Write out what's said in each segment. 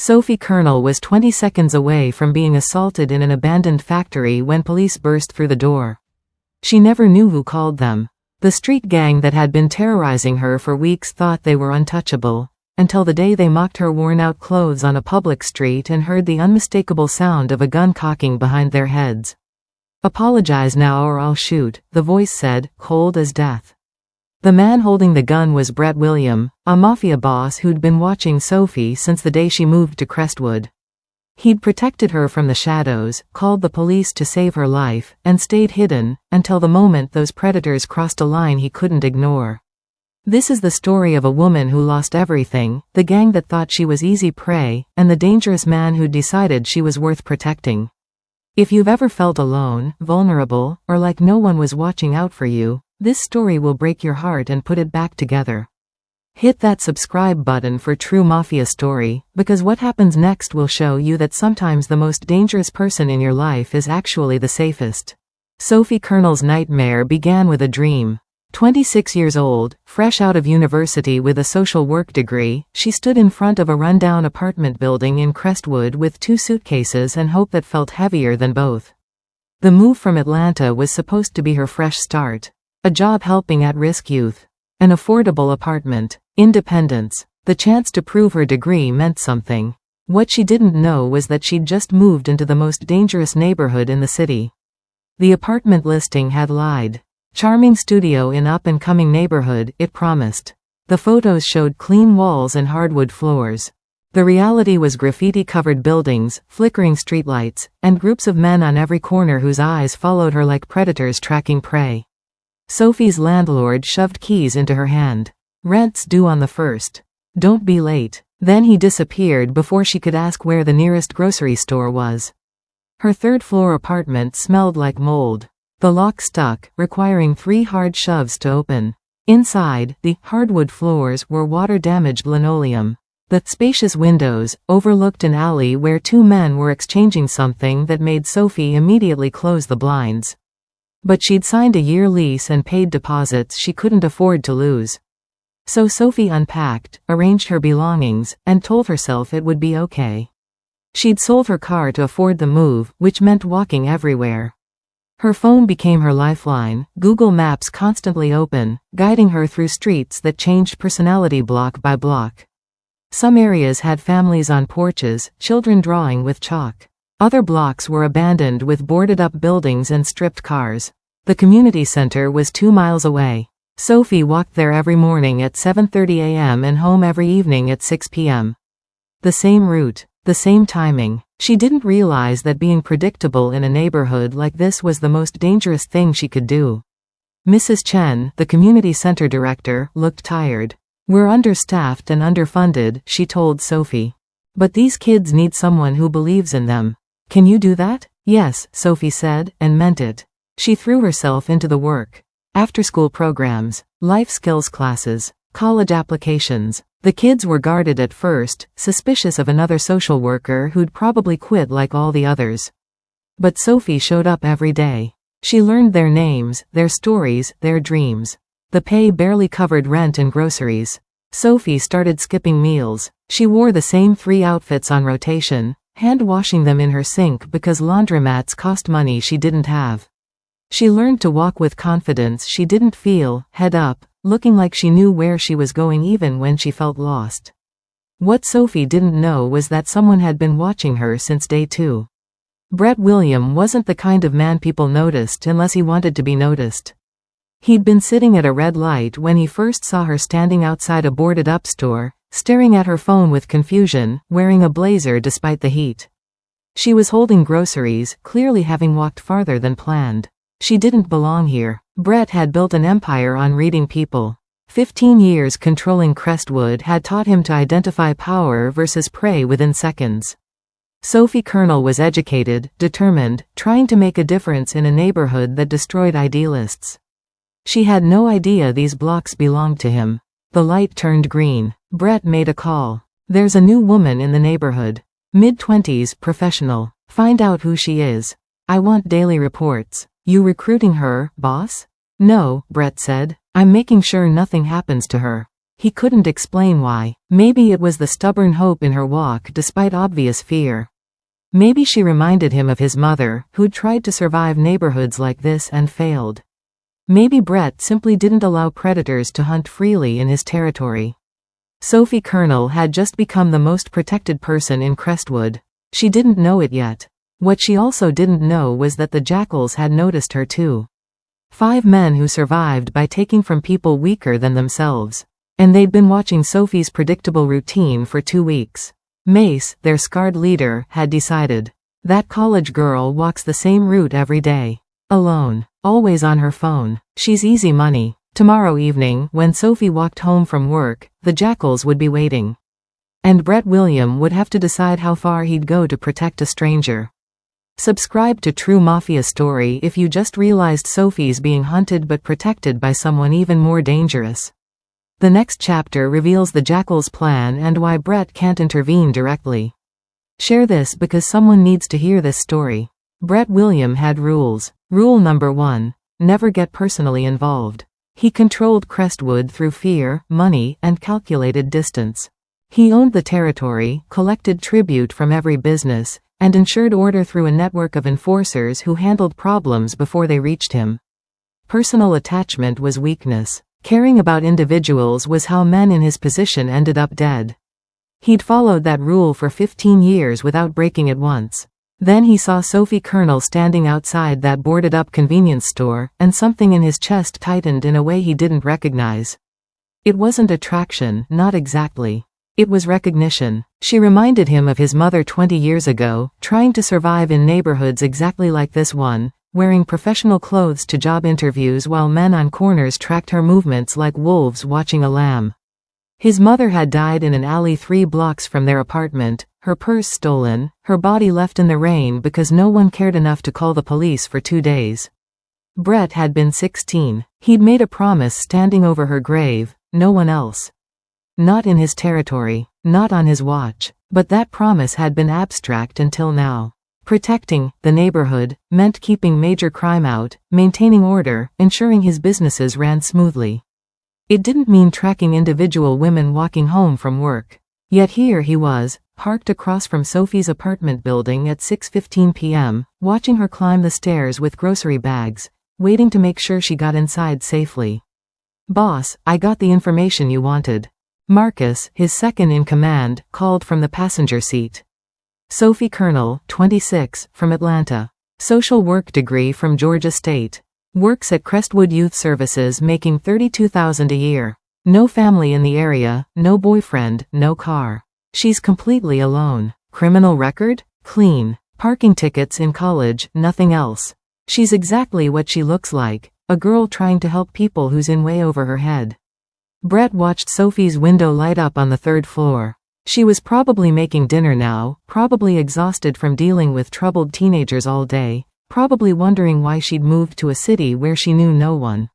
Sophie Kernel was 20 seconds away from being assaulted in an abandoned factory when police burst through the door. She never knew who called them. The street gang that had been terrorizing her for weeks thought they were untouchable, until the day they mocked her worn-out clothes on a public street and heard the unmistakable sound of a gun cocking behind their heads. "Apologize now or I'll shoot," the voice said, cold as death. The man holding the gun was Brett William, a Mafia boss who'd been watching Sophie since the day she moved to Crestwood. He'd protected her from the shadows, called the police to save her life, and stayed hidden, until the moment those predators crossed a line he couldn't ignore. This is the story of a woman who lost everything, the gang that thought she was easy prey, and the dangerous man who decided she was worth protecting. If you've ever felt alone, vulnerable, or like no one was watching out for you, this story will break your heart and put it back together. Hit that subscribe button for true Mafia story, because what happens next will show you that sometimes the most dangerous person in your life is actually the safest. Sophie Kernel's nightmare began with a dream. 26 years old, fresh out of university with a social work degree, she stood in front of a rundown apartment building in Crestwood with 2 suitcases and hope that felt heavier than both. The move from Atlanta was supposed to be her fresh start. A job helping at-risk youth. An affordable apartment. Independence. The chance to prove her degree meant something. What she didn't know was that she'd just moved into the most dangerous neighborhood in the city. The apartment listing had lied. Charming studio in up-and-coming neighborhood, it promised. The photos showed clean walls and hardwood floors. The reality was graffiti-covered buildings, flickering streetlights, and groups of men on every corner whose eyes followed her like predators tracking prey. Sophie's landlord shoved keys into her hand. "Rent's due on the 1st. Don't be late." Then he disappeared before she could ask where the nearest grocery store was. Her third-floor apartment smelled like mold. The lock stuck, requiring 3 hard shoves to open. Inside, the hardwood floors were water-damaged linoleum. The spacious windows overlooked an alley where 2 men were exchanging something that made Sophie immediately close the blinds. But she'd signed a year lease and paid deposits she couldn't afford to lose. So Sophie unpacked, arranged her belongings, and told herself it would be okay. She'd sold her car to afford the move, which meant walking everywhere. Her phone became her lifeline, Google Maps constantly open, guiding her through streets that changed personality block by block. Some areas had families on porches, children drawing with chalk. Other blocks were abandoned with boarded-up buildings and stripped cars. The community center was 2 miles away. Sophie walked there every morning at 7:30 a.m. and home every evening at 6 p.m. The same route, the same timing. She didn't realize that being predictable in a neighborhood like this was the most dangerous thing she could do. Mrs. Chen, the community center director, looked tired. "We're understaffed and underfunded," she told Sophie. "But these kids need someone who believes in them. Can you do that?" "Yes," Sophie said, and meant it. She threw herself into the work. After-school programs, life skills classes, college applications. The kids were guarded at first, suspicious of another social worker who'd probably quit like all the others. But Sophie showed up every day. She learned their names, their stories, their dreams. The pay barely covered rent and groceries. Sophie started skipping meals. She wore the same 3 outfits on rotation, hand-washing them in her sink because laundromats cost money she didn't have. She learned to walk with confidence she didn't feel, head up, looking like she knew where she was going even when she felt lost. What Sophie didn't know was that someone had been watching her since day 2. Brett William wasn't the kind of man people noticed unless he wanted to be noticed. He'd been sitting at a red light when he first saw her standing outside a boarded-up store, staring at her phone with confusion, wearing a blazer despite the heat. She was holding groceries, clearly having walked farther than planned. She didn't belong here. Brett had built an empire on reading people. 15 years controlling Crestwood had taught him to identify power versus prey within seconds. Sophie Kernel was educated, determined, trying to make a difference in a neighborhood that destroyed idealists. She had no idea these blocks belonged to him. The light turned green. Brett made a call. "There's a new woman in the neighborhood. Mid-20s, professional. Find out who she is. I want daily reports." "You recruiting her, boss?" "No," Brett said. "I'm making sure nothing happens to her." He couldn't explain why. Maybe it was the stubborn hope in her walk despite obvious fear. Maybe she reminded him of his mother, who'd tried to survive neighborhoods like this and failed. Maybe Brett simply didn't allow predators to hunt freely in his territory. Sophie Colonel had just become the most protected person in Crestwood. She didn't know it yet. What she also didn't know was that the jackals had noticed her too. 5 men who survived by taking from people weaker than themselves. And they'd been watching Sophie's predictable routine for 2 weeks. Mace, their scarred leader, had decided. That college girl walks the same route every day. Alone. Always on her phone. She's easy money. Tomorrow evening, when Sophie walked home from work, the jackals would be waiting. And Brett William would have to decide how far he'd go to protect a stranger. Subscribe to True Mafia Story if you just realized Sophie's being hunted but protected by someone even more dangerous. The next chapter reveals the Jackal's plan and why Brett can't intervene directly. Share this because someone needs to hear this story. Brett William had rules. Rule number 1. Never get personally involved. He controlled Crestwood through fear, money, and calculated distance. He owned the territory, collected tribute from every business, and ensured order through a network of enforcers who handled problems before they reached him. Personal attachment was weakness. Caring about individuals was how men in his position ended up dead. He'd followed that rule for 15 years without breaking it once. Then he saw Sophie Colonel standing outside that boarded-up convenience store, and something in his chest tightened in a way he didn't recognize. It wasn't attraction, not exactly. It was recognition. She reminded him of his mother 20 years ago, trying to survive in neighborhoods exactly like this one, wearing professional clothes to job interviews while men on corners tracked her movements like wolves watching a lamb. His mother had died in an alley 3 blocks from their apartment, her purse stolen, her body left in the rain because no one cared enough to call the police for 2 days. Brett had been 16. He'd made a promise standing over her grave, no one else. Not in his territory, not on his watch, but that promise had been abstract until now. Protecting the neighborhood meant keeping major crime out, maintaining order, ensuring his businesses ran smoothly. It didn't mean tracking individual women walking home from work. Yet here he was, parked across from Sophie's apartment building at 6:15 p.m., watching her climb the stairs with grocery bags, waiting to make sure she got inside safely. "Boss, I got the information you wanted." Marcus, his second in command, called from the passenger seat. Sophie Colonel, 26, from Atlanta. Social work degree from Georgia State. Works at Crestwood Youth Services making $32,000 a year. No family in the area, no boyfriend, no car. She's completely alone. Criminal record? Clean. Parking tickets in college, nothing else. She's exactly what she looks like, a girl trying to help people who's in way over her head. Brett watched Sophie's window light up on the 3rd floor. She was probably making dinner now, probably exhausted from dealing with troubled teenagers all day, probably wondering why she'd moved to a city where she knew no one.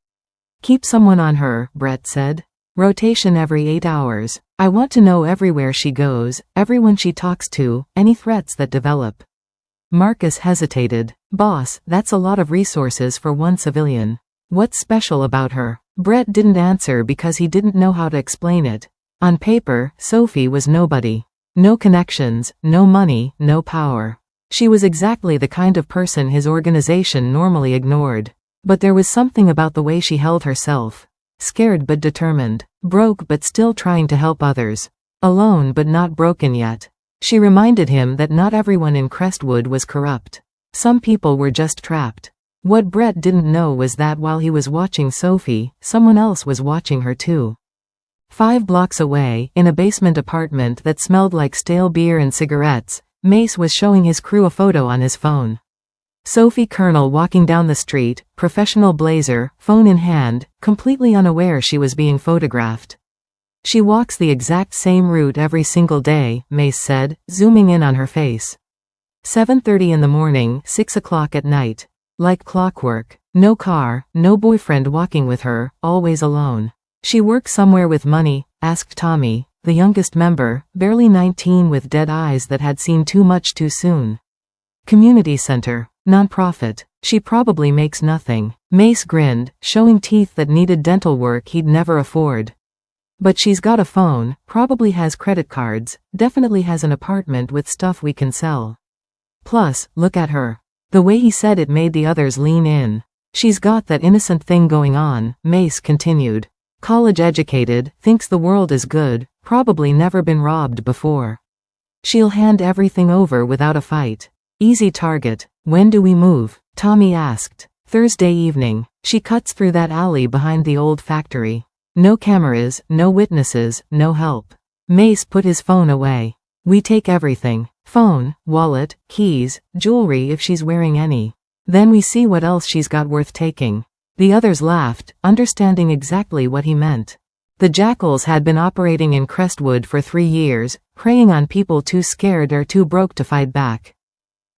"Keep someone on her," Brett said. "Rotation every 8 hours. I want to know everywhere she goes, everyone she talks to, any threats that develop." Marcus hesitated. "Boss, that's a lot of resources for one civilian. What's special about her?" Brett didn't answer because he didn't know how to explain it. On paper, Sophie was nobody. No connections, no money, no power. She was exactly the kind of person his organization normally ignored. But there was something about the way she held herself. Scared but determined. Broke but still trying to help others. Alone but not broken yet. She reminded him that not everyone in Crestwood was corrupt. Some people were just trapped. What Brett didn't know was that while he was watching Sophie, someone else was watching her too. 5 blocks away, in a basement apartment that smelled like stale beer and cigarettes, Mace was showing his crew a photo on his phone. Sophie Colonel walking down the street, professional blazer, phone in hand, completely unaware she was being photographed. "She walks the exact same route every single day," Mace said, zooming in on her face. 7:30 in the morning, 6 o'clock at night. Like clockwork. No car, no boyfriend walking with her, always alone. "She works somewhere with money?" asked Tommy, the youngest member, barely 19 with dead eyes that had seen too much too soon. "Community center. Nonprofit. She probably makes nothing." Mace grinned, showing teeth that needed dental work he'd never afford. But she's got a phone, probably has credit cards, definitely has an apartment with stuff we can sell. Plus, look at her. The way he said it made the others lean in. She's got that innocent thing going on, Mace continued. College educated, thinks the world is good, probably never been robbed before. She'll hand everything over without a fight. Easy target. When do we move? Tommy asked. Thursday evening. She cuts through that alley behind the old factory. No cameras, no witnesses, no help. Mace put his phone away. We take everything. Phone, wallet, keys, jewelry if she's wearing any. Then we see what else she's got worth taking. The others laughed, understanding exactly what he meant. The Jackals had been operating in Crestwood for 3 years, preying on people too scared or too broke to fight back.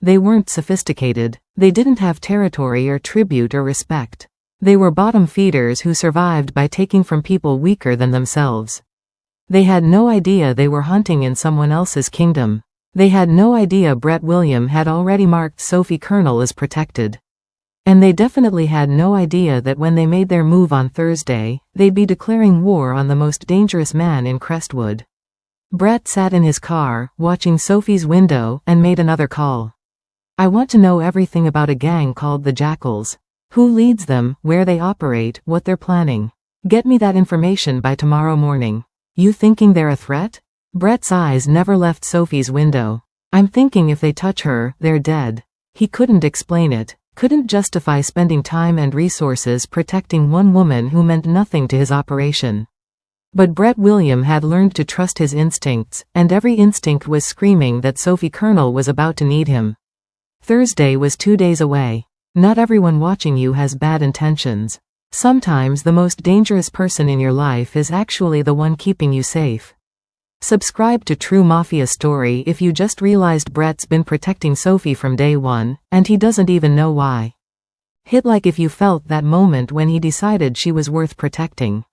They weren't sophisticated. They didn't have territory or tribute or respect. They were bottom feeders who survived by taking from people weaker than themselves. They had no idea they were hunting in someone else's kingdom. They had no idea Brett William had already marked Sophie Colonel as protected. And they definitely had no idea that when they made their move on Thursday, they'd be declaring war on the most dangerous man in Crestwood. Brett sat in his car, watching Sophie's window, and made another call. I want to know everything about a gang called the Jackals. Who leads them, where they operate, what they're planning. Get me that information by tomorrow morning. You thinking they're a threat? Brett's eyes never left Sophie's window. I'm thinking if they touch her, they're dead. He couldn't explain it, couldn't justify spending time and resources protecting one woman who meant nothing to his operation. But Brett William had learned to trust his instincts, and every instinct was screaming that Sophie Colonel was about to need him. Thursday was 2 days away. Not everyone watching you has bad intentions. Sometimes the most dangerous person in your life is actually the one keeping you safe. Subscribe to True Mafia Story if you just realized Brett's been protecting Sophie from day one, and he doesn't even know why. Hit like if you felt that moment when he decided she was worth protecting.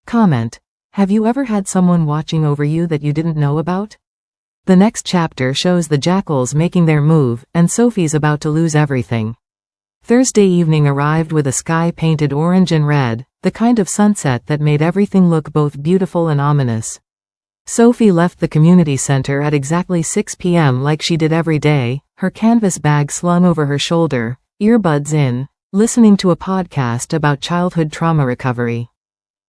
Comment. Have you ever had someone watching over you that you didn't know about? The next chapter shows the Jackals making their move, and Sophie's about to lose everything. Thursday evening arrived with a sky painted orange and red, the kind of sunset that made everything look both beautiful and ominous. Sophie left the community center at exactly 6 p.m. like she did every day, her canvas bag slung over her shoulder, earbuds in, listening to a podcast about childhood trauma recovery.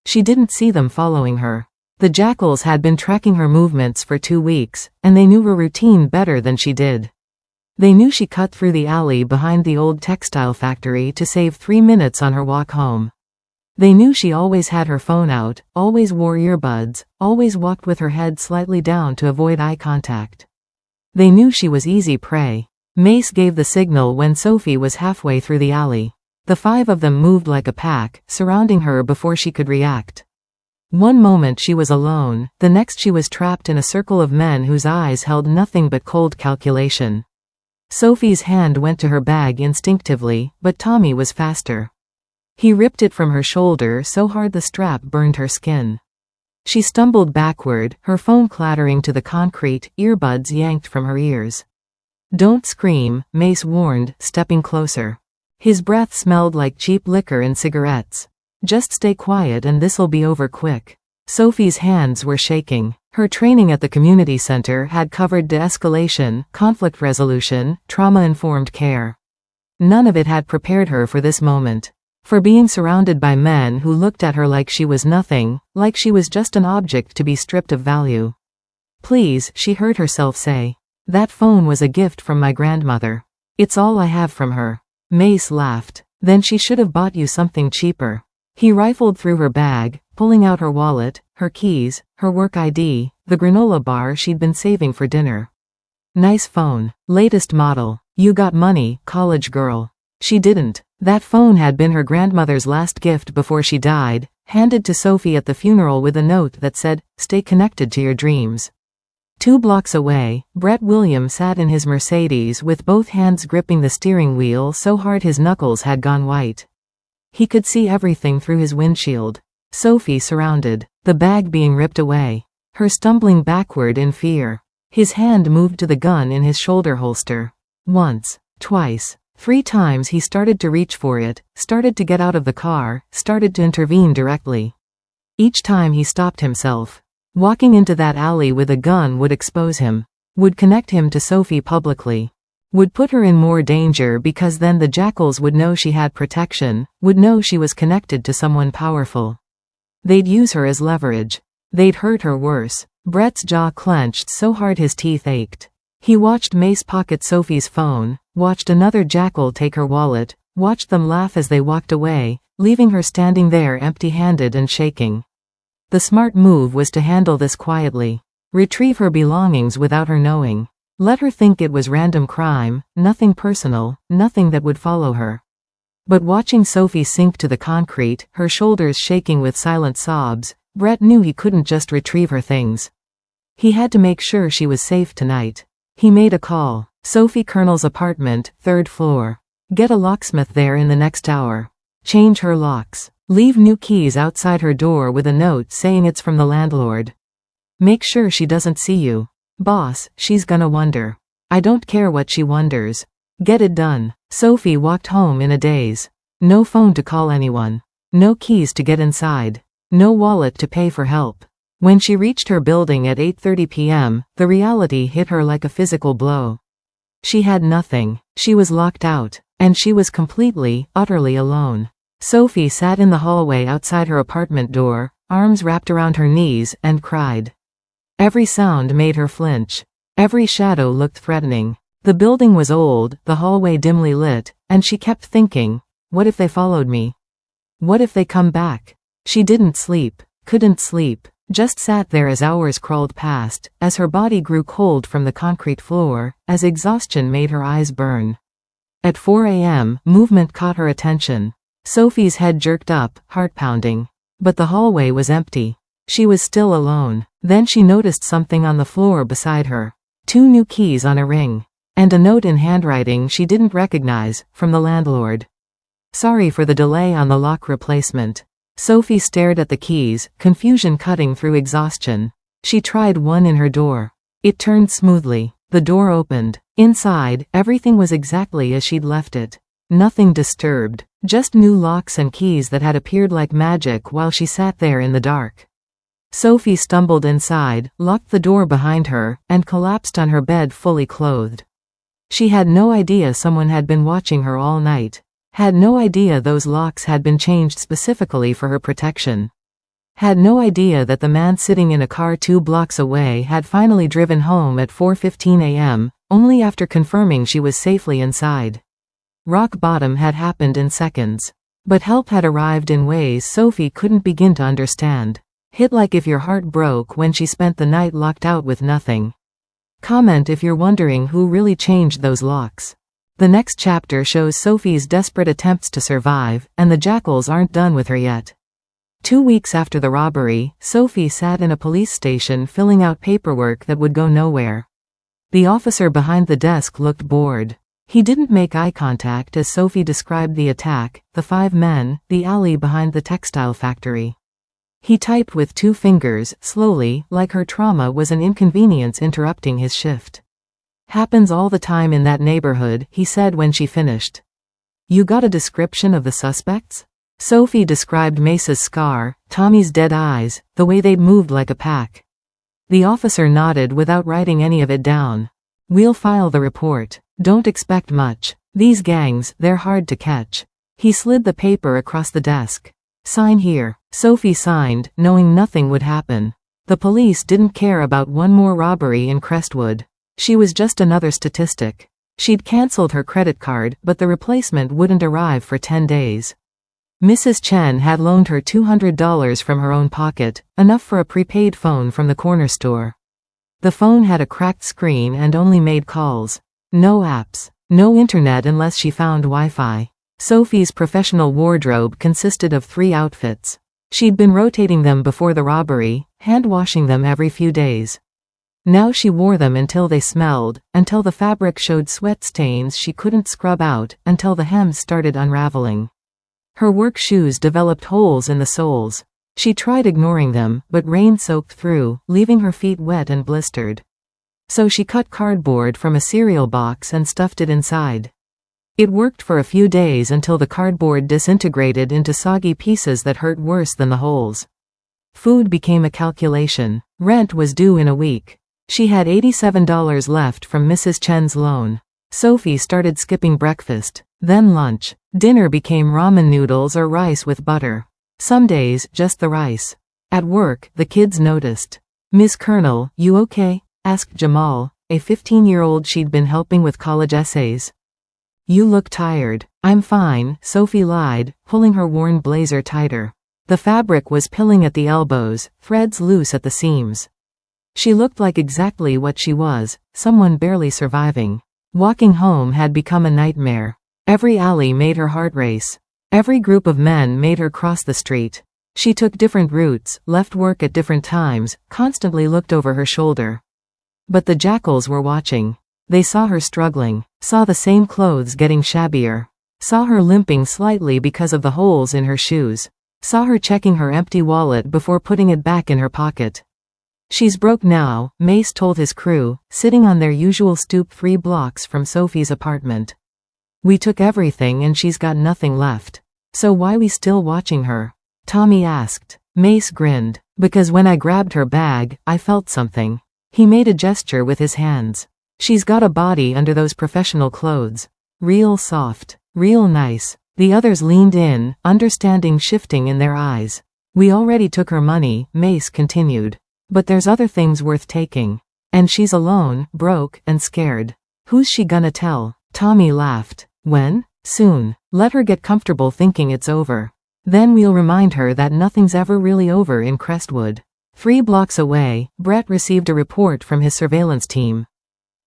She didn't see them following her. The Jackals had been tracking her movements for 2 weeks, and they knew her routine better than she did. They knew she cut through the alley behind the old textile factory to save 3 minutes on her walk home. They knew she always had her phone out, always wore earbuds, always walked with her head slightly down to avoid eye contact. They knew she was easy prey. Mace gave the signal when Sophie was halfway through the alley. The 5 of them moved like a pack, surrounding her before she could react. One moment she was alone, the next she was trapped in a circle of men whose eyes held nothing but cold calculation. Sophie's hand went to her bag instinctively, but Tommy was faster. He ripped it from her shoulder so hard the strap burned her skin. She stumbled backward, her phone clattering to the concrete, earbuds yanked from her ears. Don't scream, Mace warned, stepping closer. His breath smelled like cheap liquor and cigarettes. Just stay quiet and this'll be over quick. Sophie's hands were shaking. Her training at the community center had covered de-escalation, conflict resolution, trauma-informed care. None of it had prepared her for this moment. For being surrounded by men who looked at her like she was nothing, like she was just an object to be stripped of value. Please, she heard herself say. That phone was a gift from my grandmother. It's all I have from her. Mace laughed. Then she should have bought you something cheaper. He rifled through her bag, pulling out her wallet, her keys, her work ID, the granola bar she'd been saving for dinner. Nice phone. Latest model. You got money, college girl. She didn't. That phone had been her grandmother's last gift before she died, handed to Sophie at the funeral with a note that said, "Stay connected to your dreams." 2 blocks away, Brett William sat in his Mercedes with both hands gripping the steering wheel so hard his knuckles had gone white. He could see everything through his windshield. Sophie surrounded, the bag being ripped away. Her stumbling backward in fear. His hand moved to the gun in his shoulder holster. Once, twice, 3 times he started to reach for it, started to get out of the car, started to intervene directly. Each time he stopped himself. Walking into that alley with a gun would expose him. Would connect him to Sophie publicly. Would put her in more danger because then the jackals would know she had protection, would know she was connected to someone powerful. They'd use her as leverage. They'd hurt her worse. Brett's jaw clenched so hard his teeth ached. He watched Mace pocket Sophie's phone, watched another jackal take her wallet, watched them laugh as they walked away, leaving her standing there empty-handed and shaking. The smart move was to handle this quietly. Retrieve her belongings without her knowing. Let her think it was random crime, nothing personal, nothing that would follow her. But watching Sophie sink to the concrete, her shoulders shaking with silent sobs, Brett knew he couldn't just retrieve her things. He had to make sure she was safe tonight. He made a call. Sophie Colonel's apartment, 3rd floor. Get a locksmith there in the next hour. Change her locks. Leave new keys outside her door with a note saying it's from the landlord. Make sure she doesn't see you. Boss, she's gonna wonder. I don't care what she wonders. Get it done. Sophie walked home in a daze. No phone to call anyone. No keys to get inside. No wallet to pay for help. When she reached her building at 8:30 p.m., the reality hit her like a physical blow. She had nothing. She was locked out. And she was completely, utterly alone. Sophie sat in the hallway outside her apartment door, arms wrapped around her knees, and cried. Every sound made her flinch. Every shadow looked threatening. The building was old, the hallway dimly lit, and she kept thinking, what if they followed me? What if they come back? She didn't sleep, couldn't sleep, just sat there as hours crawled past, as her body grew cold from the concrete floor, as exhaustion made her eyes burn. At 4 a.m., movement caught her attention. Sophie's head jerked up, heart pounding. But the hallway was empty. She was still alone. Then she noticed something on the floor beside her. 2 new keys on a ring. And a note in handwriting she didn't recognize, from the landlord. Sorry for the delay on the lock replacement. Sophie stared at the keys, confusion cutting through exhaustion. She tried one in her door. It turned smoothly. The door opened. Inside, everything was exactly as she'd left it. Nothing disturbed. Just new locks and keys that had appeared like magic while she sat there in the dark. Sophie stumbled inside, locked the door behind her, and collapsed on her bed fully clothed. She had no idea someone had been watching her all night. Had no idea those locks had been changed specifically for her protection. Had no idea that the man sitting in a car 2 blocks away had finally driven home at 4:15 a.m., only after confirming she was safely inside. Rock bottom had happened in seconds. But help had arrived in ways Sophie couldn't begin to understand. Hit like if your heart broke when she spent the night locked out with nothing. Comment if you're wondering who really changed those locks. The next chapter shows Sophie's desperate attempts to survive, and the jackals aren't done with her yet. 2 weeks after the robbery, Sophie sat in a police station filling out paperwork that would go nowhere. The officer behind the desk looked bored. He didn't make eye contact as Sophie described the attack, the 5 men, the alley behind the textile factory. He typed with 2 fingers, slowly, like her trauma was an inconvenience interrupting his shift. Happens all the time in that neighborhood, he said when she finished. You got a description of the suspects? Sophie described Mace's scar, Tommy's dead eyes, the way they'd moved like a pack. The officer nodded without writing any of it down. We'll file the report. Don't expect much. These gangs, they're hard to catch. He slid the paper across the desk. Sign here. Sophie signed, knowing nothing would happen. The police didn't care about one more robbery in Crestwood. She was just another statistic. She'd cancelled her credit card, but the replacement wouldn't arrive for 10 days. Mrs. Chen had loaned her $200 from her own pocket, enough for a prepaid phone from the corner store. The phone had a cracked screen and only made calls. No apps. No internet unless she found Wi-Fi. Sophie's professional wardrobe consisted of 3 outfits. She'd been rotating them before the robbery, hand-washing them every few days. Now she wore them until they smelled, until the fabric showed sweat stains she couldn't scrub out, until the hems started unraveling. Her work shoes developed holes in the soles. She tried ignoring them, but rain soaked through, leaving her feet wet and blistered. So she cut cardboard from a cereal box and stuffed it inside. It worked for a few days until the cardboard disintegrated into soggy pieces that hurt worse than the holes. Food became a calculation. Rent was due in a week. She had $87 left from Mrs. Chen's loan. Sophie started skipping breakfast, then lunch. Dinner became ramen noodles or rice with butter. Some days, just the rice. At work, the kids noticed. "Miss Colonel, you okay?" asked Jamal, a 15-year-old she'd been helping with college essays. "You look tired." "I'm fine," Sophie lied, pulling her worn blazer tighter. The fabric was pilling at the elbows, threads loose at the seams. She looked like exactly what she was, someone barely surviving. Walking home had become a nightmare. Every alley made her heart race. Every group of men made her cross the street. She took different routes, left work at different times, constantly looked over her shoulder. But the jackals were watching. They saw her struggling, saw the same clothes getting shabbier, saw her limping slightly because of the holes in her shoes, saw her checking her empty wallet before putting it back in her pocket. "She's broke now," Mace told his crew, sitting on their usual stoop 3 blocks from Sophie's apartment. "We took everything and she's got nothing left. So why we still watching her?" Tommy asked. Mace grinned. "Because when I grabbed her bag, I felt something." He made a gesture with his hands. "She's got a body under those professional clothes. Real soft. Real nice." The others leaned in, understanding shifting in their eyes. "We already took her money," Mace continued. "But there's other things worth taking. And she's alone, broke, and scared. Who's she gonna tell?" Tommy laughed. "When? Soon. Let her get comfortable thinking it's over. Then we'll remind her that nothing's ever really over in Crestwood." 3 blocks away, Brett received a report from his surveillance team.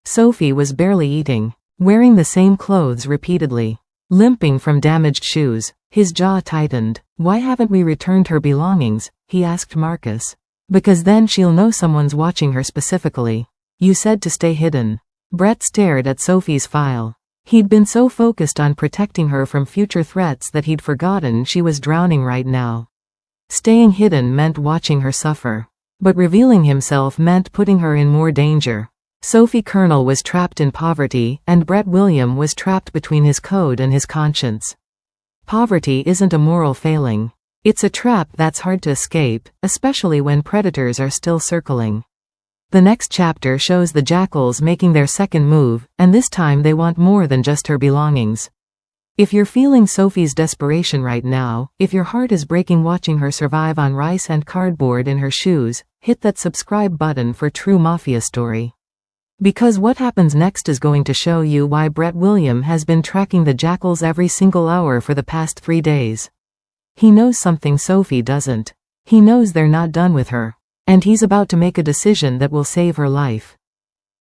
Sophie was barely eating, wearing the same clothes repeatedly, limping from damaged shoes. His jaw tightened. "Why haven't we returned her belongings?" he asked Marcus. "Because then she'll know someone's watching her specifically. You said to stay hidden." Brett stared at Sophie's file. He'd been so focused on protecting her from future threats that he'd forgotten she was drowning right now. Staying hidden meant watching her suffer. But revealing himself meant putting her in more danger. Sophie Colonel was trapped in poverty, and Brett William was trapped between his code and his conscience. Poverty isn't a moral failing. It's a trap that's hard to escape, especially when predators are still circling. The next chapter shows the jackals making their second move, and this time they want more than just her belongings. If you're feeling Sophie's desperation right now, if your heart is breaking watching her survive on rice and cardboard in her shoes, hit that subscribe button for true Mafia story. Because what happens next is going to show you why Brett William has been tracking the jackals every single hour for the past 3 days. He knows something Sophie doesn't. He knows they're not done with her. And he's about to make a decision that will save her life.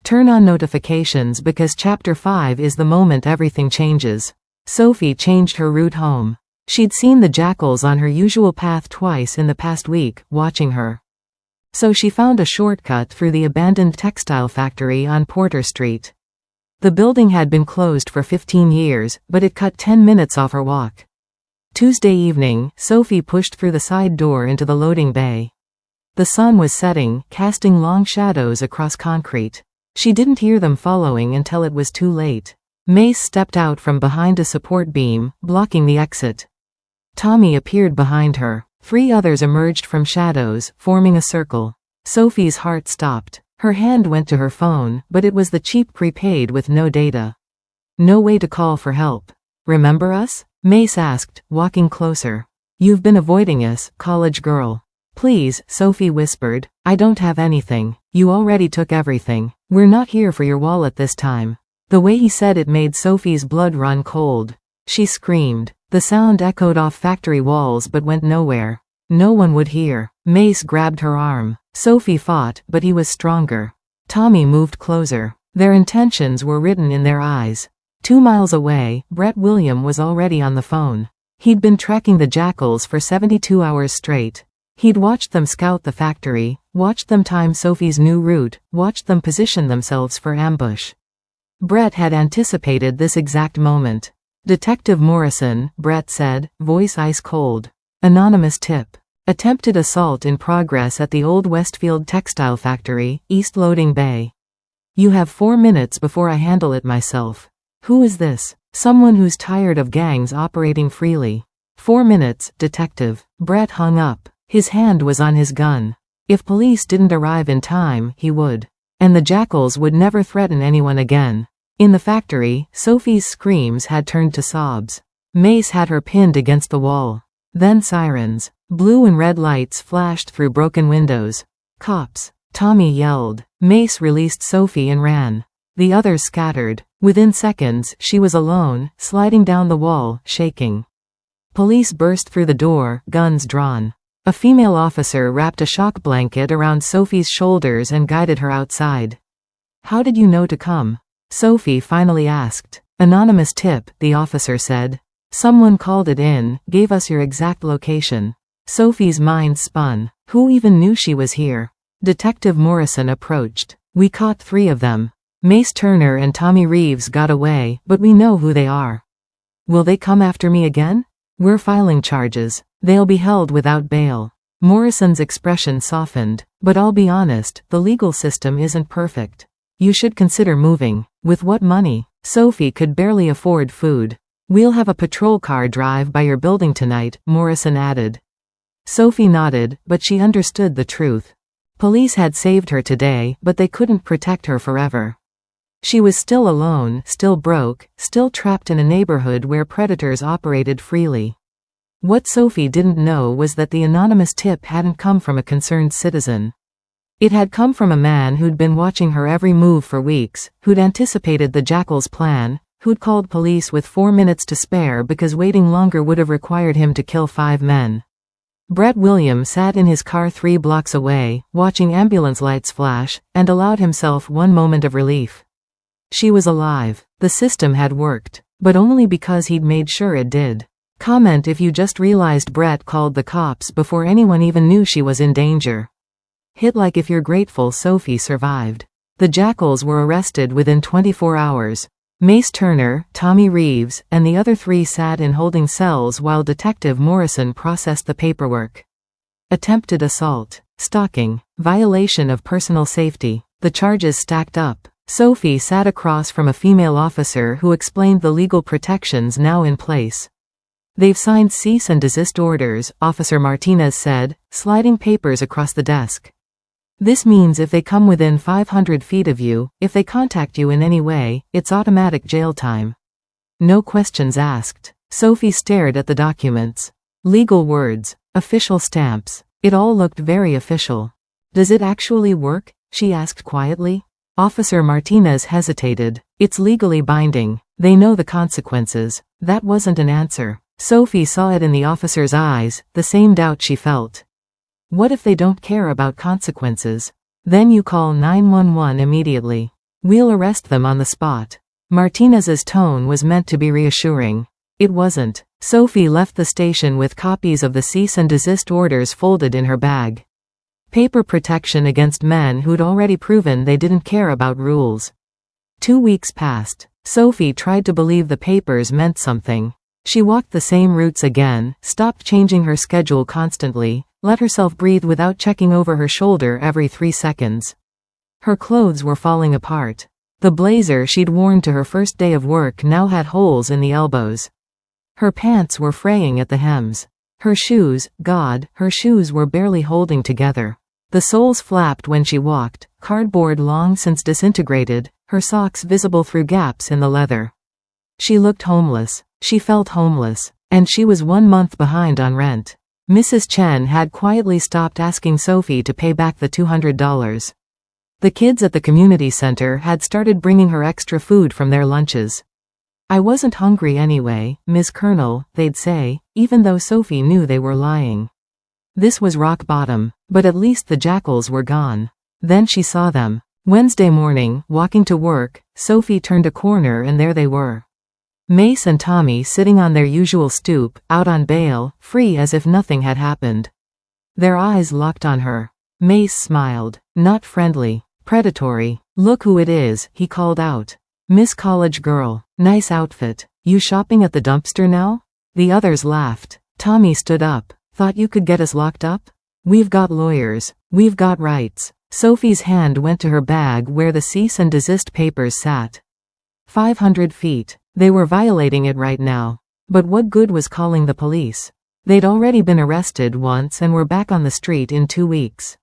Turn on notifications because Chapter 5 is the moment everything changes. Sophie changed her route home. She'd seen the jackals on her usual path twice in the past week, watching her. So she found a shortcut through the abandoned textile factory on Porter Street. The building had been closed for 15 years, but it cut 10 minutes off her walk. Tuesday evening, Sophie pushed through the side door into the loading bay. The sun was setting, casting long shadows across concrete. She didn't hear them following until it was too late. Mace stepped out from behind a support beam, blocking the exit. Tommy appeared behind her. 3 others emerged from shadows, forming a circle. Sophie's heart stopped. Her hand went to her phone, but it was the cheap prepaid with no data. No way to call for help. "Remember us?" Mace asked, walking closer. "You've been avoiding us, college girl." "Please," Sophie whispered. "I don't have anything. You already took everything. We're not here for your wallet this time." The way he said it made Sophie's blood run cold. She screamed. The sound echoed off factory walls but went nowhere. No one would hear. Mace grabbed her arm. Sophie fought, but he was stronger. Tommy moved closer. Their intentions were written in their eyes. 2 miles away, Brett William was already on the phone. He'd been tracking the jackals for 72 hours straight. He'd watched them scout the factory, watched them time Sophie's new route, watched them position themselves for ambush. Brett had anticipated this exact moment. "Detective Morrison," Brett said, voice ice cold. Anonymous tip. Attempted assault in progress at the old Westfield textile factory, East Loading Bay. You have 4 minutes before I handle it myself. Who is this? Someone who's tired of gangs operating freely. 4 minutes, detective. Brett hung up. His hand was on his gun. If police didn't arrive in time, he would. And the jackals would never threaten anyone again. In the factory, Sophie's screams had turned to sobs. Mace had her pinned against the wall. Then sirens. Blue and red lights flashed through broken windows. Cops. Tommy yelled. Mace released Sophie and ran. The others scattered. Within seconds, she was alone, sliding down the wall, shaking. Police burst through the door, guns drawn. A female officer wrapped a shock blanket around Sophie's shoulders and guided her outside. "How did you know to come?" Sophie finally asked. "Anonymous tip," the officer said. "Someone called it in, gave us your exact location." Sophie's mind spun. Who even knew she was here? Detective Morrison approached. "We caught 3 of them. Mace Turner and Tommy Reeves got away, but we know who they are." "Will they come after me again?" "We're filing charges. They'll be held without bail." Morrison's expression softened. "But I'll be honest, the legal system isn't perfect. You should consider moving." "With what money?" Sophie could barely afford food. "We'll have a patrol car drive by your building tonight," Morrison added. Sophie nodded, but she understood the truth. Police had saved her today, but they couldn't protect her forever. She was still alone, still broke, still trapped in a neighborhood where predators operated freely. What Sophie didn't know was that the anonymous tip hadn't come from a concerned citizen. It had come from a man who'd been watching her every move for weeks, who'd anticipated the jackal's plan, who'd called police with 4 minutes to spare because waiting longer would have required him to kill 5 men. Brett William sat in his car 3 blocks away, watching ambulance lights flash, and allowed himself one moment of relief. She was alive. The system had worked. But only because he'd made sure it did. Comment if you just realized Brett called the cops before anyone even knew she was in danger. Hit like if you're grateful Sophie survived. The jackals were arrested within 24 hours. Mace Turner, Tommy Reeves, and the other 3 sat in holding cells while Detective Morrison processed the paperwork. Attempted assault, stalking, violation of personal safety. The charges stacked up. Sophie sat across from a female officer who explained the legal protections now in place. "They've signed cease and desist orders," Officer Martinez said, sliding papers across the desk. "This means if they come within 500 feet of you, if they contact you in any way, it's automatic jail time. No questions asked." Sophie stared at the documents. Legal words. Official stamps. It all looked very official. "Does it actually work?" she asked quietly. Officer Martinez hesitated. "It's legally binding. They know the consequences." That wasn't an answer. Sophie saw it in the officer's eyes, the same doubt she felt. "What if they don't care about consequences?" "Then you call 911 immediately. We'll arrest them on the spot." Martinez's tone was meant to be reassuring. It wasn't. Sophie left the station with copies of the cease and desist orders folded in her bag. Paper protection against men who'd already proven they didn't care about rules. 2 weeks passed. Sophie tried to believe the papers meant something. She walked the same routes again, stopped changing her schedule constantly, let herself breathe without checking over her shoulder every 3 seconds. Her clothes were falling apart. The blazer she'd worn to her first day of work now had holes in the elbows. Her pants were fraying at the hems. Her shoes, God, her shoes were barely holding together. The soles flapped when she walked, cardboard long since disintegrated, her socks visible through gaps in the leather. She looked homeless. She felt homeless. And she was 1 month behind on rent. Mrs. Chen had quietly stopped asking Sophie to pay back the $200. The kids at the community center had started bringing her extra food from their lunches. "I wasn't hungry anyway, Ms. Colonel," they'd say, even though Sophie knew they were lying. This was rock bottom, but at least the jackals were gone. Then she saw them. Wednesday morning, walking to work, Sophie turned a corner and there they were. Mace and Tommy sitting on their usual stoop, out on bail, free as if nothing had happened. Their eyes locked on her. Mace smiled. Not friendly. Predatory. "Look who it is," he called out. "Miss College Girl. Nice outfit. You shopping at the dumpster now?" The others laughed. Tommy stood up. "Thought you could get us locked up? We've got lawyers. We've got rights." Sophie's hand went to her bag where the cease and desist papers sat. 500 feet. They were violating it right now. But what good was calling the police? They'd already been arrested once and were back on the street in 2 weeks.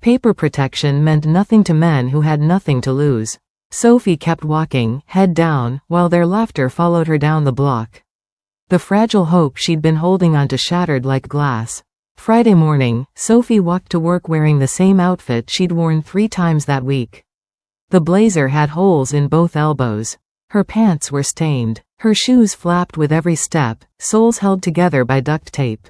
Paper protection meant nothing to men who had nothing to lose. Sophie kept walking, head down, while their laughter followed her down the block. The fragile hope she'd been holding onto shattered like glass. Friday morning, Sophie walked to work wearing the same outfit she'd worn 3 times that week. The blazer had holes in both elbows. Her pants were stained. Her shoes flapped with every step, soles held together by duct tape.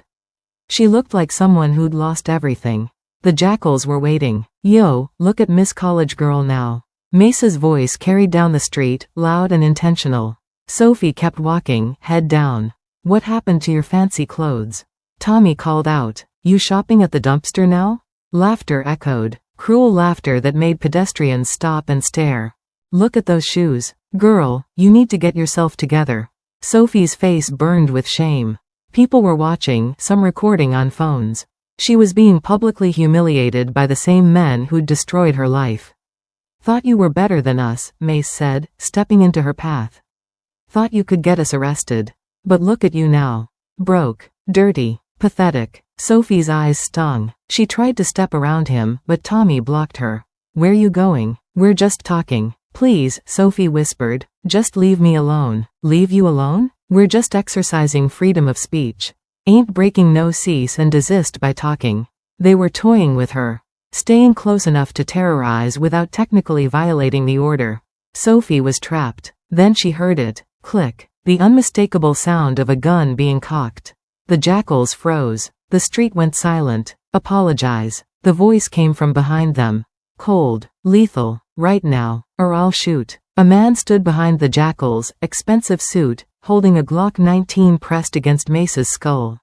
She looked like someone who'd lost everything. The jackals were waiting. "Yo, look at Miss College Girl now." Mace's voice carried down the street, loud and intentional. Sophie kept walking, head down. "What happened to your fancy clothes?" Tommy called out. "You shopping at the dumpster now?" Laughter echoed. Cruel laughter that made pedestrians stop and stare. "Look at those shoes. Girl, you need to get yourself together." Sophie's face burned with shame. People were watching, some recording on phones. She was being publicly humiliated by the same men who'd destroyed her life. "Thought you were better than us," Mace said, stepping into her path. "Thought you could get us arrested. But look at you now. Broke, dirty, pathetic." Sophie's eyes stung. She tried to step around him, but Tommy blocked her. "Where you going? We're just talking." "Please," Sophie whispered, "just leave me alone." "Leave you alone? We're just exercising freedom of speech. Ain't breaking no cease and desist by talking." They were toying with her, staying close enough to terrorize without technically violating the order. Sophie was trapped. Then she heard it. Click. The unmistakable sound of a gun being cocked. The jackals froze. The street went silent. "Apologize." The voice came from behind them. Cold. Lethal. "Right now, or I'll shoot." A man stood behind the jackals, expensive suit, holding a Glock 19 pressed against Mace's skull.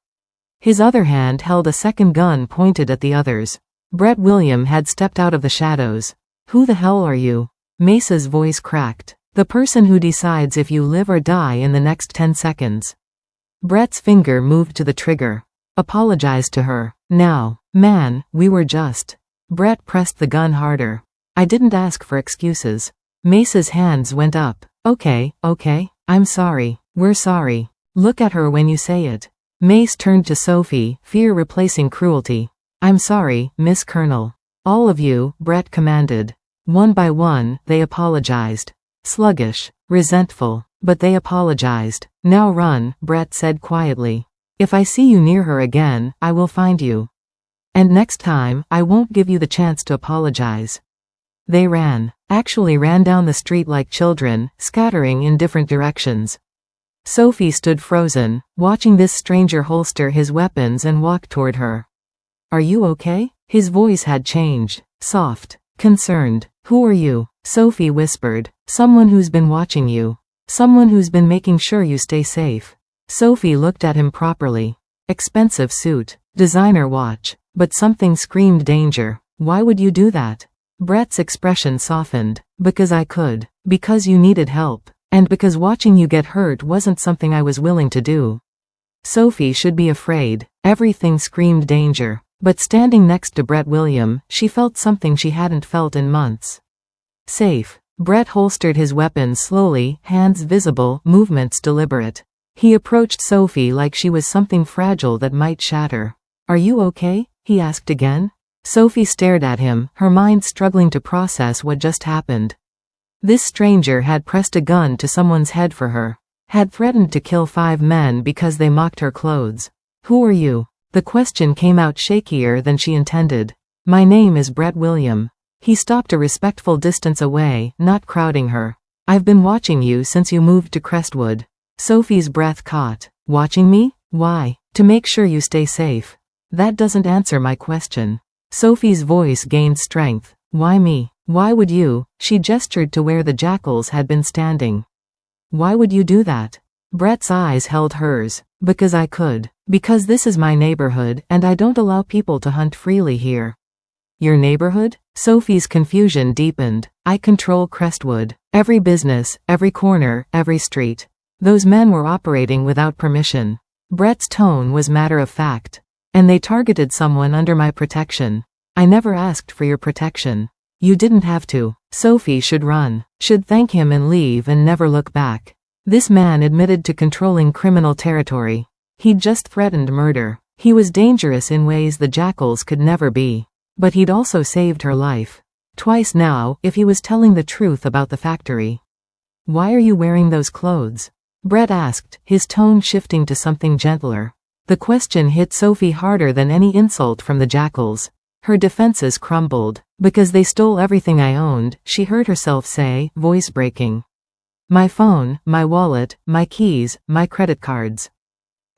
His other hand held a second gun pointed at the others. Brett William had stepped out of the shadows. "Who the hell are you?" Mace's voice cracked. "The person who decides if you live or die in the next 10 seconds. Brett's finger moved to the trigger. "Apologize to her. Now." "Man, we were just." Brett pressed the gun harder. "I didn't ask for excuses." Mace's hands went up. Okay, I'm sorry. We're sorry. Look at her when you say it." Mace turned to Sophie, fear replacing cruelty. "I'm sorry, Miss Colonel." "All of you," Brett commanded. One by one, they apologized. Sluggish, resentful, but they apologized. "Now run," Brett said quietly. "If I see you near her again, I will find you. And next time, I won't give you the chance to apologize." They ran. Actually ran down the street like children, scattering in different directions. Sophie stood frozen, watching this stranger holster his weapons and walk toward her. "Are you okay?" His voice had changed. Soft. Concerned. "Who are you?" Sophie whispered. "Someone who's been watching you. Someone who's been making sure you stay safe." Sophie looked at him properly. Expensive suit. Designer watch. But something screamed danger. "Why would you do that?" Brett's expression softened. "Because I could. Because you needed help. And because watching you get hurt wasn't something I was willing to do." Sophie should be afraid. Everything screamed danger. But standing next to Brett William, she felt something she hadn't felt in months. Safe. Brett holstered his weapon slowly, hands visible, movements deliberate. He approached Sophie like she was something fragile that might shatter. "Are you okay?" he asked again. Sophie stared at him, her mind struggling to process what just happened. This stranger had pressed a gun to someone's head for her. Had threatened to kill 5 men because they mocked her clothes. "Who are you?" The question came out shakier than she intended. "My name is Brett William." He stopped a respectful distance away, not crowding her. "I've been watching you since you moved to Crestwood." Sophie's breath caught. "Watching me? Why?" "To make sure you stay safe." "That doesn't answer my question." Sophie's voice gained strength. "Why me? Why would you?" She gestured to where the jackals had been standing. "Why would you do that?" Brett's eyes held hers. "Because I could. Because this is my neighborhood, and I don't allow people to hunt freely here." "Your neighborhood?" Sophie's confusion deepened. "I control Crestwood. Every business, every corner, every street. Those men were operating without permission." Brett's tone was matter of fact. "And they targeted someone under my protection. I never asked for your protection. You didn't have to." Sophie should run. Should thank him and leave and never look back. This man admitted to controlling criminal territory. He'd just threatened murder. He was dangerous in ways the jackals could never be. But he'd also saved her life. Twice now, if he was telling the truth about the factory. "Why are you wearing those clothes?" Brett asked, his tone shifting to something gentler. The question hit Sophie harder than any insult from the jackals. Her defenses crumbled. "Because they stole everything I owned," she heard herself say, voice breaking. "My phone, my wallet, my keys, my credit cards.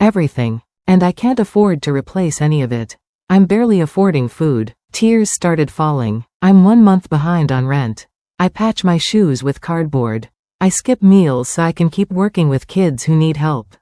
Everything. And I can't afford to replace any of it. I'm barely affording food." Tears started falling. "I'm 1 month behind on rent. I patch my shoes with cardboard. I skip meals so I can keep working with kids who need help.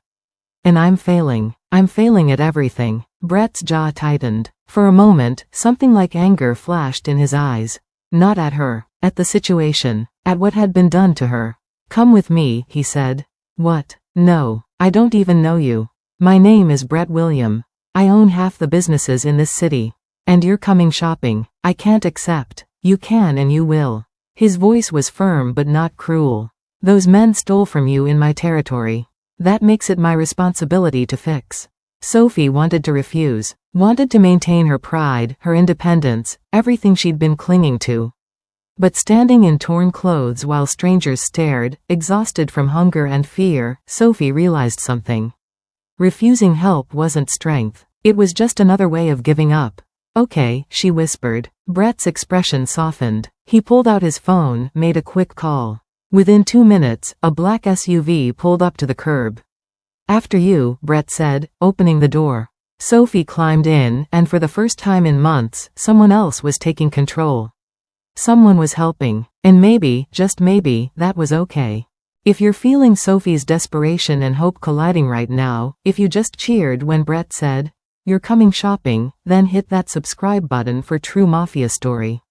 And I'm failing. I'm failing at everything." Brett's jaw tightened. For a moment, something like anger flashed in his eyes. Not at her. At the situation. At what had been done to her. "Come with me," he said. "What?" "No. I don't even know you. My name is Brett William. I own half the businesses in this city. And you're coming shopping. I can't accept." "You can and you will." His voice was firm but not cruel. "Those men stole from you in my territory. That makes it my responsibility to fix." Sophie wanted to refuse. Wanted to maintain her pride, her independence, everything she'd been clinging to. But standing in torn clothes while strangers stared, exhausted from hunger and fear, Sophie realized something. Refusing help wasn't strength. It was just another way of giving up. "Okay," she whispered. Brett's expression softened. He pulled out his phone, made a quick call. Within 2 minutes, a black SUV pulled up to the curb. "After you," Brett said, opening the door. Sophie climbed in, and for the first time in months, someone else was taking control. Someone was helping. And maybe, just maybe, that was okay. If you're feeling Sophie's desperation and hope colliding right now, if you just cheered when Brett said, "You're coming shopping," then hit that subscribe button for true Mafia story.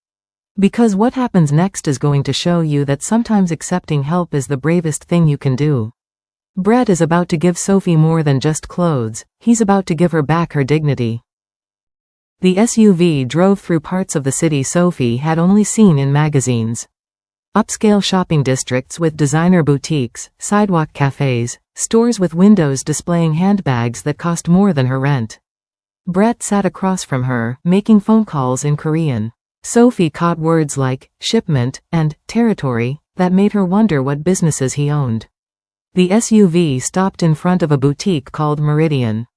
Because what happens next is going to show you that sometimes accepting help is the bravest thing you can do. Brett is about to give Sophie more than just clothes, he's about to give her back her dignity. The SUV drove through parts of the city Sophie had only seen in magazines. Upscale shopping districts with designer boutiques, sidewalk cafes, stores with windows displaying handbags that cost more than her rent. Brett sat across from her, making phone calls in Korean. Sophie caught words like shipment and territory that made her wonder what businesses he owned. The SUV stopped in front of a boutique called Meridian.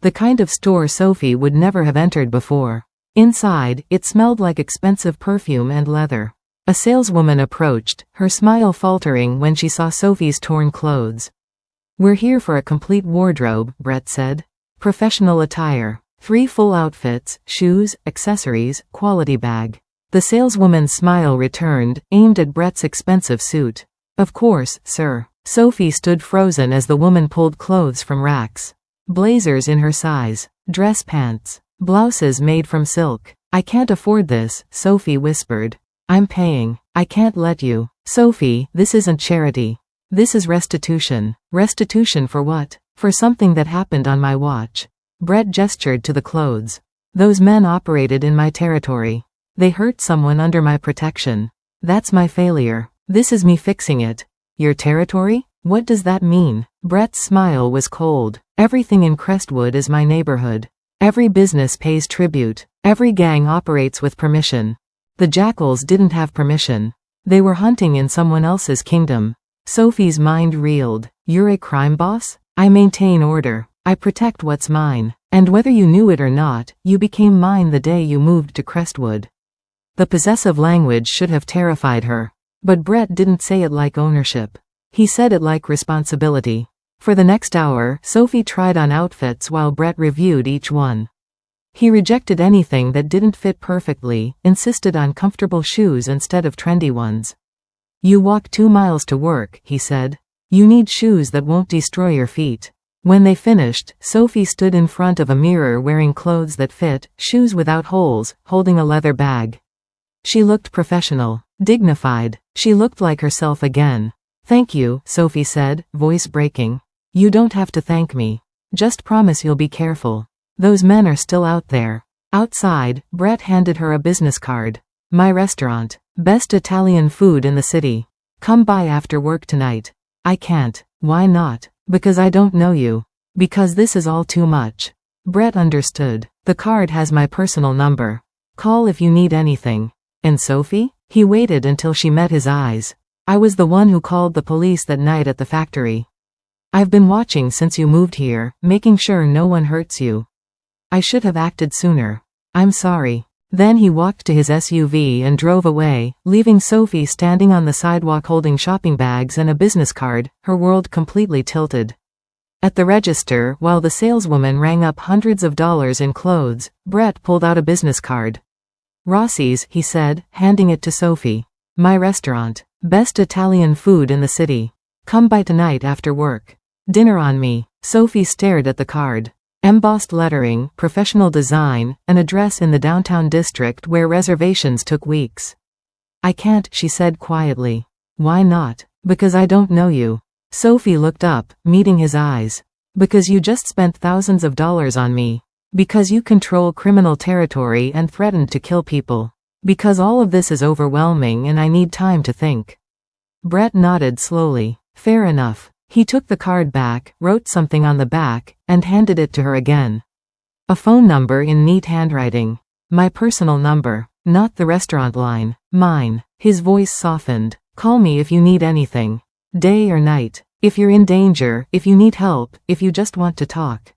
The kind of store Sophie would never have entered before. Inside, it smelled like expensive perfume and leather. A saleswoman approached, her smile faltering when she saw Sophie's torn clothes. "We're here for a complete wardrobe," Brett said. "Professional attire. 3 full outfits, shoes, accessories, quality bag." The saleswoman's smile returned, aimed at Brett's expensive suit. "Of course, sir." Sophie stood frozen as the woman pulled clothes from racks. Blazers in her size. Dress pants. Blouses made from silk. "I can't afford this," Sophie whispered. "I'm paying. I can't let you." "Sophie, this isn't charity. This is restitution." "Restitution for what?" "For something that happened on my watch." Brett gestured to the clothes. "Those men operated in my territory. They hurt someone under my protection. That's my failure. This is me fixing it." "Your territory? What does that mean?" Brett's smile was cold. "Everything in Crestwood is my neighborhood. Every business pays tribute. Every gang operates with permission. The jackals didn't have permission. They were hunting in someone else's kingdom." Sophie's mind reeled. "You're a crime boss?" "I maintain order. I protect what's mine. And whether you knew it or not, you became mine the day you moved to Crestwood." The possessive language should have terrified her. But Brett didn't say it like ownership. He said it like responsibility. For the next hour, Sophie tried on outfits while Brett reviewed each one. He rejected anything that didn't fit perfectly, insisted on comfortable shoes instead of trendy ones. "You walk 2 miles to work," he said. "You need shoes that won't destroy your feet." When they finished, Sophie stood in front of a mirror wearing clothes that fit, shoes without holes, holding a leather bag. She looked professional, dignified. She looked like herself again. "Thank you," Sophie said, voice breaking. "You don't have to thank me. Just promise you'll be careful. Those men are still out there." Outside, Brett handed her a business card. "My restaurant. Best Italian food in the city. Come by after work tonight." "I can't." "Why not?" "Because I don't know you." Because this is all too much. Brett understood. The card has my personal number. Call if you need anything. And Sophie? He waited until she met his eyes. I was the one who called the police that night at the factory. I've been watching since you moved here, making sure no one hurts you. I should have acted sooner. I'm sorry. Then he walked to his SUV and drove away, leaving Sophie standing on the sidewalk holding shopping bags and a business card, her world completely tilted. At the register, while the saleswoman rang up hundreds of dollars in clothes, Brett pulled out a business card. Rossi's, he said, handing it to Sophie. My restaurant. Best Italian food in the city. Come by tonight after work. Dinner on me. Sophie stared at the card. Embossed lettering, professional design, an address in the downtown district where reservations took weeks. I can't, she said quietly. Why not? Because I don't know you. Sophie looked up, meeting his eyes. Because you just spent thousands of dollars on me. Because you control criminal territory and threatened to kill people. Because all of this is overwhelming and I need time to think. Brett nodded slowly. Fair enough. He took the card back, wrote something on the back, and handed it to her again. A phone number in neat handwriting. My personal number. Not the restaurant line. Mine. His voice softened. Call me if you need anything. Day or night. If you're in danger, if you need help, if you just want to talk.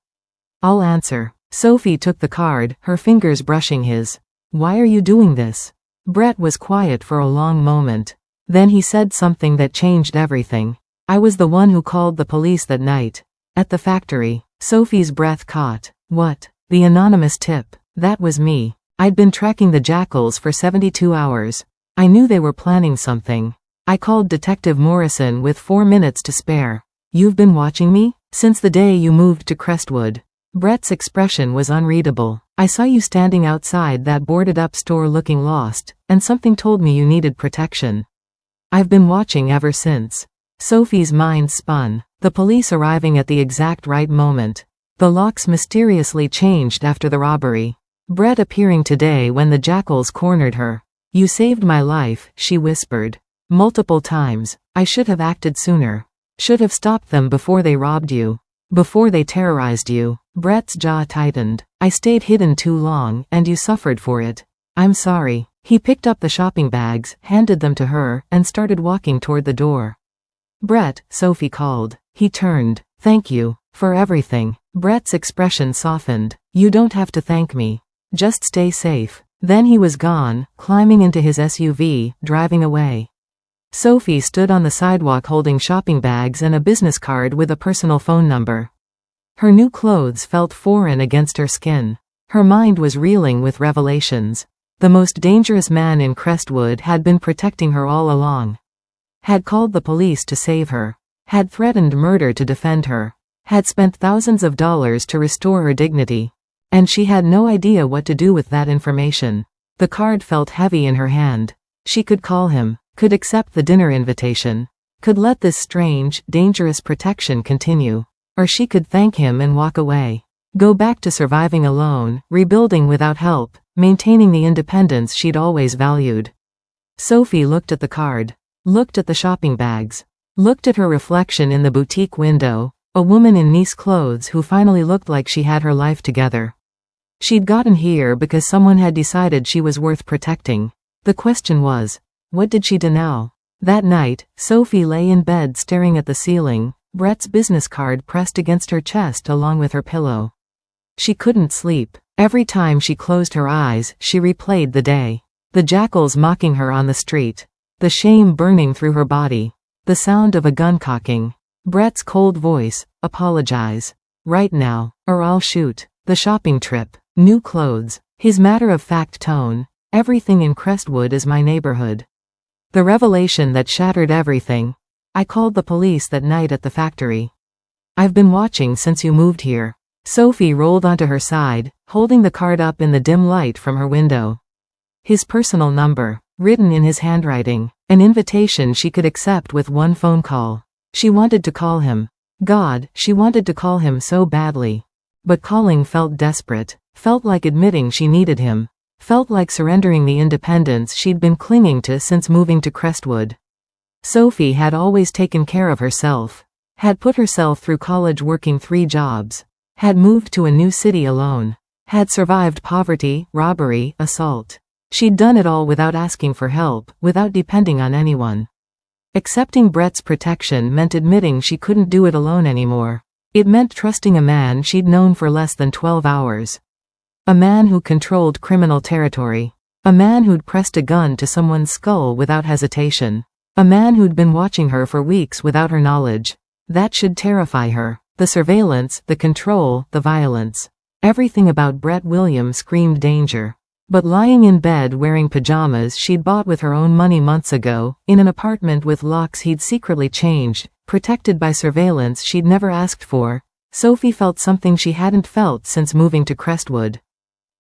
I'll answer. Sophie took the card, her fingers brushing his. Why are you doing this? Brett was quiet for a long moment. Then he said something that changed everything. I was the one who called the police that night. At the factory. Sophie's breath caught. What? The anonymous tip. That was me. I'd been tracking the jackals for 72 hours. I knew they were planning something. I called Detective Morrison with 4 minutes to spare. You've been watching me? Since the day you moved to Crestwood. Brett's expression was unreadable. I saw you standing outside that boarded-up store looking lost, and something told me you needed protection. I've been watching ever since. Sophie's mind spun. The police arriving at the exact right moment. The locks mysteriously changed after the robbery. Brett appearing today when the jackals cornered her. You saved my life, she whispered. Multiple times. I should have acted sooner. Should have stopped them before they robbed you. Before they terrorized you. Brett's jaw tightened. I stayed hidden too long, and you suffered for it. I'm sorry. He picked up the shopping bags, handed them to her, and started walking toward the door. Brett, Sophie called. He turned. Thank you. For everything. Brett's expression softened. You don't have to thank me. Just stay safe. Then he was gone, climbing into his SUV, driving away. Sophie stood on the sidewalk holding shopping bags and a business card with a personal phone number. Her new clothes felt foreign against her skin. Her mind was reeling with revelations. The most dangerous man in Crestwood had been protecting her all along. Had called the police to save her. Had threatened murder to defend her. Had spent thousands of dollars to restore her dignity. And she had no idea what to do with that information. The card felt heavy in her hand. She could call him. Could accept the dinner invitation. Could let this strange, dangerous protection continue. Or she could thank him and walk away. Go back to surviving alone, rebuilding without help, maintaining the independence she'd always valued. Sophie looked at the card. Looked at the shopping bags. Looked at her reflection in the boutique window, a woman in nice clothes who finally looked like she had her life together. She'd gotten here because someone had decided she was worth protecting. The question was, what did she do now? That night, Sophie lay in bed staring at the ceiling, Brett's business card pressed against her chest along with her pillow. She couldn't sleep. Every time she closed her eyes, she replayed the day. The jackals mocking her on the street. The shame burning through her body. The sound of a gun cocking. Brett's cold voice, apologize. Right now, or I'll shoot. The shopping trip. New clothes. His matter-of-fact tone. Everything in Crestwood is my neighborhood. The revelation that shattered everything. I called the police that night at the factory. I've been watching since you moved here. Sophie rolled onto her side, holding the card up in the dim light from her window. His personal number, written in his handwriting, an invitation she could accept with one phone call. She wanted to call him. God, she wanted to call him so badly. But calling felt desperate, felt like admitting she needed him. Felt like surrendering the independence she'd been clinging to since moving to Crestwood. Sophie had always taken care of herself. Had put herself through college working 3 jobs. Had moved to a new city alone. Had survived poverty, robbery, assault. She'd done it all without asking for help, without depending on anyone. Accepting Brett's protection meant admitting she couldn't do it alone anymore. It meant trusting a man she'd known for less than 12 hours. A man who controlled criminal territory. A man who'd pressed a gun to someone's skull without hesitation. A man who'd been watching her for weeks without her knowledge. That should terrify her. The surveillance, the control, the violence. Everything about Brett Williams screamed danger. But lying in bed wearing pajamas she'd bought with her own money months ago, in an apartment with locks he'd secretly changed, protected by surveillance she'd never asked for, Sophie felt something she hadn't felt since moving to Crestwood.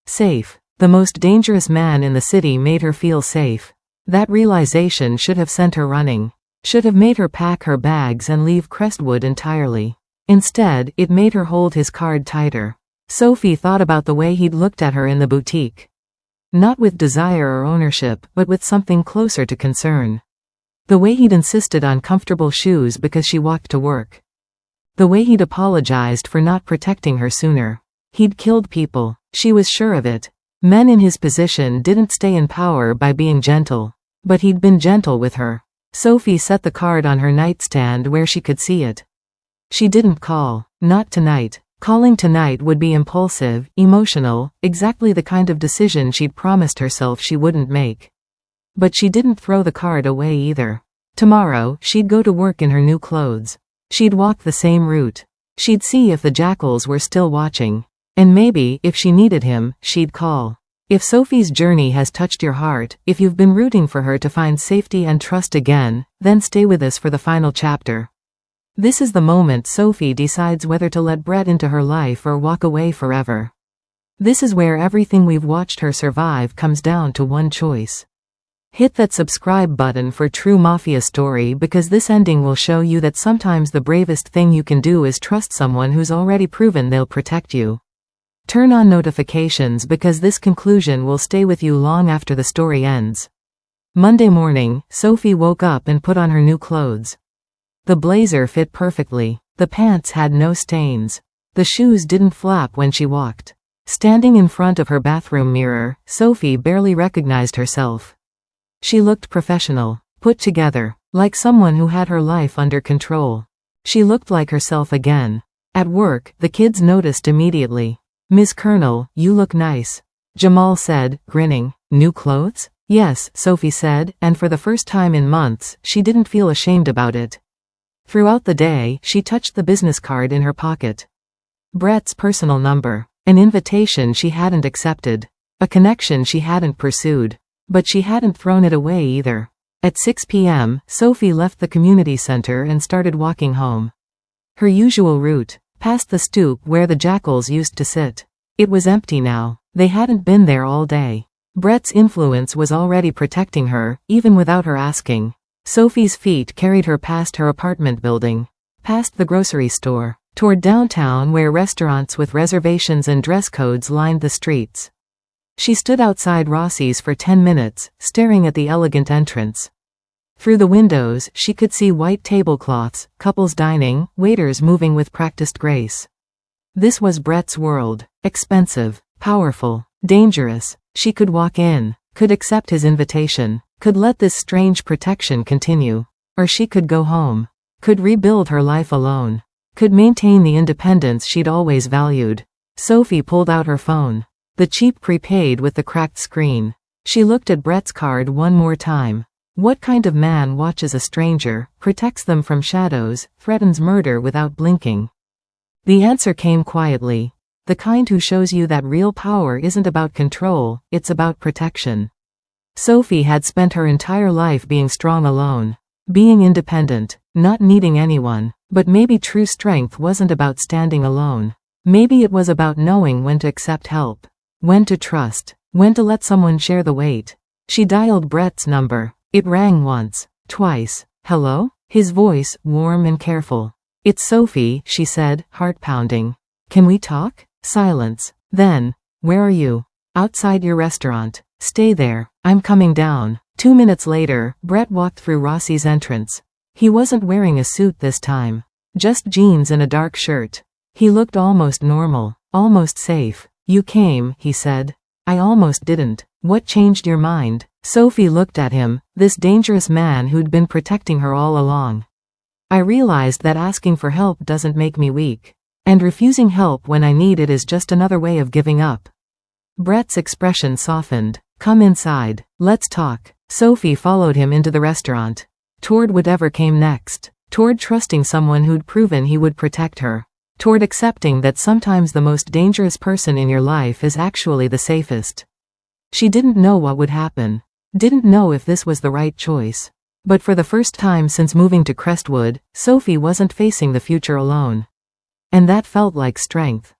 Safe. The most dangerous man in the city made her feel safe. That realization should have sent her running. Should have made her pack her bags and leave Crestwood entirely. Instead, it made her hold his card tighter. Sophie thought about the way he'd looked at her in the boutique. Not with desire or ownership, but with something closer to concern. The way he'd insisted on comfortable shoes because she walked to work. The way he'd apologized for not protecting her sooner. He'd killed people. She was sure of it. Men in his position didn't stay in power by being gentle. But he'd been gentle with her. Sophie set the card on her nightstand where she could see it. She didn't call. Not tonight. Calling tonight would be impulsive, emotional, exactly the kind of decision she'd promised herself she wouldn't make. But she didn't throw the card away either. Tomorrow, she'd go to work in her new clothes. She'd walk the same route. She'd see if the jackals were still watching. And maybe, if she needed him, she'd call. If Sophie's journey has touched your heart, if you've been rooting for her to find safety and trust again, then stay with us for the final chapter. This is the moment Sophie decides whether to let Brett into her life or walk away forever. This is where everything we've watched her survive comes down to one choice. Hit that subscribe button for true Mafia story because this ending will show you that sometimes the bravest thing you can do is trust someone who's already proven they'll protect you. Turn on notifications because this conclusion will stay with you long after the story ends. Monday morning, Sophie woke up and put on her new clothes. The blazer fit perfectly. The pants had no stains. The shoes didn't flap when she walked. Standing in front of her bathroom mirror, Sophie barely recognized herself. She looked professional, put together, like someone who had her life under control. She looked like herself again. At work, the kids noticed immediately. "Miss Colonel, you look nice," Jamal said, grinning. "New clothes?" "Yes," Sophie said, and for the first time in months, she didn't feel ashamed about it. Throughout the day, she touched the business card in her pocket. Brett's personal number. An invitation she hadn't accepted. A connection she hadn't pursued. But she hadn't thrown it away either. At 6 p.m., Sophie left the community center and started walking home. Her usual route, past the stoop where the jackals used to sit. It was empty now. They hadn't been there all day. Brett's influence was already protecting her, even without her asking. Sophie's feet carried her past her apartment building, past the grocery store, toward downtown where restaurants with reservations and dress codes lined the streets. She stood outside Rossi's for 10 minutes, staring at the elegant entrance. Through the windows, she could see white tablecloths, couples dining, waiters moving with practiced grace. This was Brett's world. Expensive, powerful, dangerous. She could walk in, could accept his invitation, could let this strange protection continue. Or she could go home. Could rebuild her life alone. Could maintain the independence she'd always valued. Sophie pulled out her phone. The cheap prepaid with the cracked screen. She looked at Brett's card one more time. What kind of man watches a stranger, protects them from shadows, threatens murder without blinking? The answer came quietly. The kind who shows you that real power isn't about control, it's about protection. Sophie had spent her entire life being strong alone. Being independent, not needing anyone. But maybe true strength wasn't about standing alone. Maybe it was about knowing when to accept help. When to trust. When to let someone share the weight. She dialed Brett's number. It rang once. Twice. "Hello?" His voice, warm and careful. "It's Sophie," she said, heart pounding. "Can we talk?" Silence. Then, "Where are you?" "Outside your restaurant." "Stay there. I'm coming down." 2 minutes later, Brett walked through Rossi's entrance. He wasn't wearing a suit this time. Just jeans and a dark shirt. He looked almost normal, almost safe. You came, he said. I almost didn't. What changed your mind? Sophie looked at him, this dangerous man who'd been protecting her all along. I realized that asking for help doesn't make me weak. And refusing help when I need it is just another way of giving up. Brett's expression softened. Come inside. Let's talk. Sophie followed him into the restaurant. Toward whatever came next. Toward trusting someone who'd proven he would protect her. Toward accepting that sometimes the most dangerous person in your life is actually the safest. She didn't know what would happen. Didn't know if this was the right choice. But for the first time since moving to Crestwood, Sophie wasn't facing the future alone. And that felt like strength.